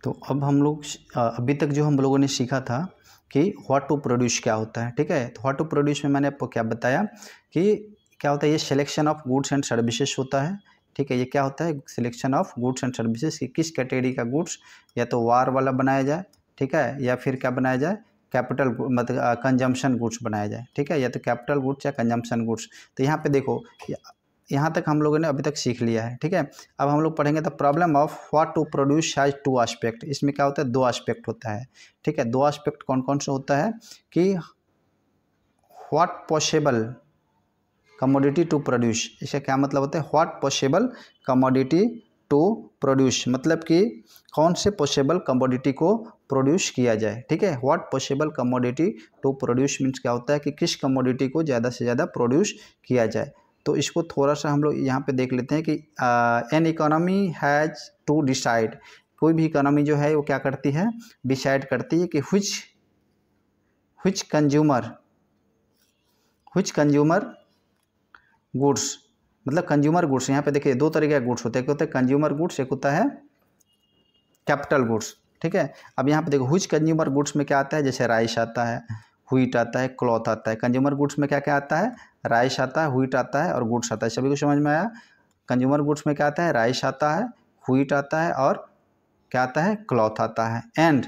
तो अब हम लोग अभी तक जो हम लोगों ने सीखा था कि व्हाट टू प्रोड्यूस क्या होता है, ठीक है। तो व्हाट टू प्रोड्यूस में मैंने आपको क्या बताया कि क्या होता है, ये selection of goods and services होता है, ठीक है। ये क्या होता है, selection of goods and services कि किस कैटेगरी का गुड्स या तो वार वाला बनाया जाए, ठीक है, या फिर क्या बनाया जाए, कैपिटल मतलब कंजम्पशन गुड्स बनाया जाए, ठीक है, या तो कैपिटल गुड्स या कंजम्पशन गुड्स। तो यहाँ पे देखो, यहाँ तक हम लोगों ने अभी तक सीख लिया है, ठीक है। अब हम लोग पढ़ेंगे the problem of what to produce has two aspect. इसमें क्या होता है, दो एस्पेक्ट होता है, ठीक है। दो एस्पेक्ट कौन कौन से होता है कि what possible commodity to produce. इसका क्या मतलब होता है, what possible commodity to produce, मतलब कि कौन से पॉसिबल कमोडिटी को प्रोड्यूस किया जाए, ठीक है। What possible commodity to produce means क्या होता है कि किस कमोडिटी को ज़्यादा से ज़्यादा प्रोड्यूस किया जाए। तो इसको थोड़ा सा हम लोग यहाँ पे देख लेते हैं कि an economy has to decide. कोई भी इकोनॉमी जो है वो क्या करती है, डिसाइड करती है कि व्हिच कंज्यूमर गुड्स, मतलब कंज्यूमर गुड्स। यहाँ पे देखिए दो तरीके के गुड्स होते हैं, एक होता है कंज्यूमर गुड्स, एक होता है कैपिटल गुड्स, ठीक है। अब यहाँ पे देखो व्हिच कंज्यूमर गुड्स में क्या आता है, जैसे राइस आता है, व्हीट आता है, क्लॉथ आता है। कंज्यूमर गुड्स में क्या क्या आता है, राइस आता है, व्हीट आता है और गुड्स आता है। सभी को समझ में आया। कंज्यूमर गुड्स में क्या आता है, राइस आता है, व्हीट आता है और क्या आता है, क्लॉथ आता है। And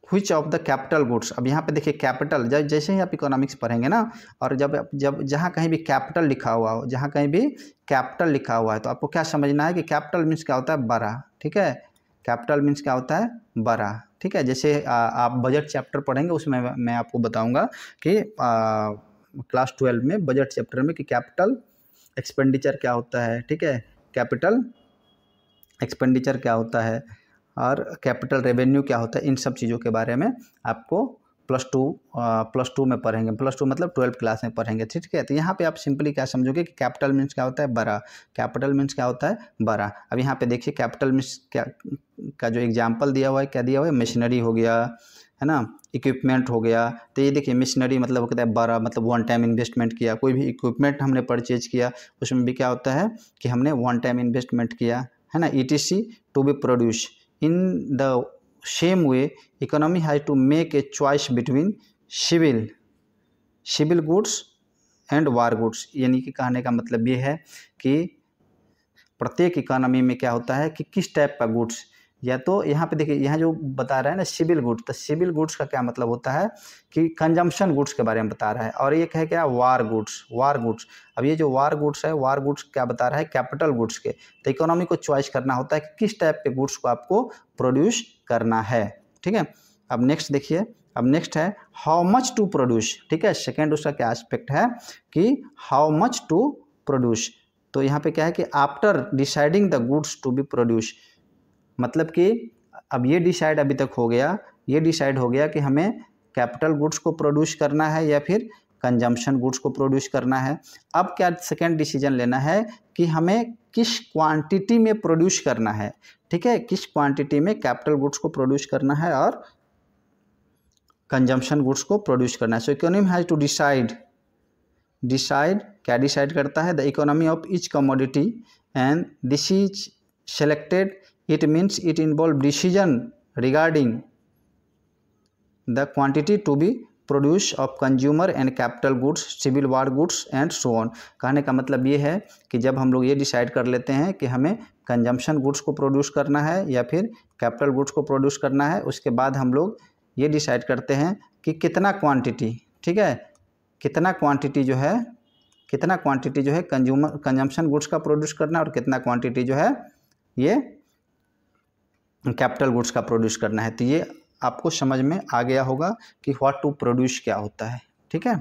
which of the capital goods. अब यहाँ पे देखिए कैपिटल, जब जैसे ही आप इकोनॉमिक्स पढ़ेंगे ना, और जब जहाँ कहीं भी कैपिटल लिखा हुआ हो, जहाँ कहीं भी कैपिटल लिखा हुआ है, तो आपको क्या समझना है कि कैपिटल मीन्स क्या होता है, बड़ा, ठीक है। कैपिटल मीन्स क्या होता है, बड़ा, ठीक है। जैसे आप बजट चैप्टर पढ़ेंगे उसमें मैं आपको बताऊंगा कि क्लास 12 में बजट चैप्टर में कि कैपिटल एक्सपेंडिचर क्या होता है, ठीक है, कैपिटल एक्सपेंडिचर क्या होता है और कैपिटल रेवेन्यू क्या होता है। इन सब चीज़ों के बारे में आपको प्लस टू में पढ़ेंगे। प्लस टू मतलब 12th क्लास में पढ़ेंगे, ठीक है। तो यहाँ पे आप सिंपली क्या समझोगे कि कैपिटल मीन्स क्या होता है, बड़ा। कैपिटल मीन्स क्या होता है, बड़ा। अब यहाँ पे देखिए कैपिटल मीन्स क्या का जो एग्जाम्पल दिया हुआ है, क्या दिया हुआ है, मशीनरी हो गया, है ना, इक्विपमेंट हो गया। तो ये देखिए मशीनरी मतलब होता है बड़ा, मतलब वन टाइम इन्वेस्टमेंट किया। कोई भी इक्विपमेंट हमने परचेज किया उसमें भी क्या होता है कि हमने वन टाइम इन्वेस्टमेंट किया, है ना। ETC to be produce. In the same way, economy has to make a choice between civil goods and war goods। यानी कि कहने का मतलब ये है कि प्रत्येक इकोनॉमी में क्या होता है कि किस टाइप का गुड्स, या तो यहाँ पे देखिए यहाँ जो बता रहा है ना सिविल गुड्स, तो सिविल गुड्स का क्या मतलब होता है कि कंजम्पशन गुड्स के बारे में बता रहा है। और एक है क्या, वार गुड्स। अब ये जो वार गुड्स है, वार गुड्स क्या बता रहा है, कैपिटल गुड्स के। तो इकोनॉमी को चॉइस करना होता है कि किस टाइप के गुड्स को आपको प्रोड्यूस करना है, ठीक है। अब नेक्स्ट देखिए, अब नेक्स्ट है हाउ मच टू प्रोड्यूस, ठीक है। सेकेंड उसका क्या एस्पेक्ट है कि हाउ मच टू प्रोड्यूस। तो यहाँ पे क्या है कि after deciding the goods to be produce, मतलब कि अब ये डिसाइड अभी तक हो गया, ये डिसाइड हो गया कि हमें कैपिटल गुड्स को प्रोड्यूस करना है या फिर कंजम्पशन गुड्स को प्रोड्यूस करना है। अब क्या सेकेंड डिसीजन लेना है कि हमें किस क्वांटिटी में प्रोड्यूस करना है, ठीक है, किस क्वांटिटी में कैपिटल गुड्स को प्रोड्यूस करना है और कंजम्पशन गुड्स को प्रोड्यूस करना है। सो इकोनॉमी हैज टू डिसाइड क्या डिसाइड करता है, the economy of each commodity and this is selected. It means it involves decision regarding the quantity to be produced of consumer and capital goods, civil war goods and so on। कहने का मतलब ये है कि जब हम लोग ये डिसाइड कर लेते हैं कि हमें कंजम्पशन गुड्स को प्रोड्यूस करना है या फिर कैपिटल गुड्स को प्रोड्यूस करना है, उसके बाद हम लोग ये डिसाइड करते हैं कि कितना क्वांटिटी, ठीक है, कितना क्वांटिटी जो है कंजम्पशन गुड्स का प्रोड्यूस करना है और कितना क्वांटिटी जो है ये कैपिटल गुड्स का प्रोड्यूस करना है। तो ये आपको समझ में आ गया होगा कि व्हाट टू प्रोड्यूस क्या होता है, ठीक है।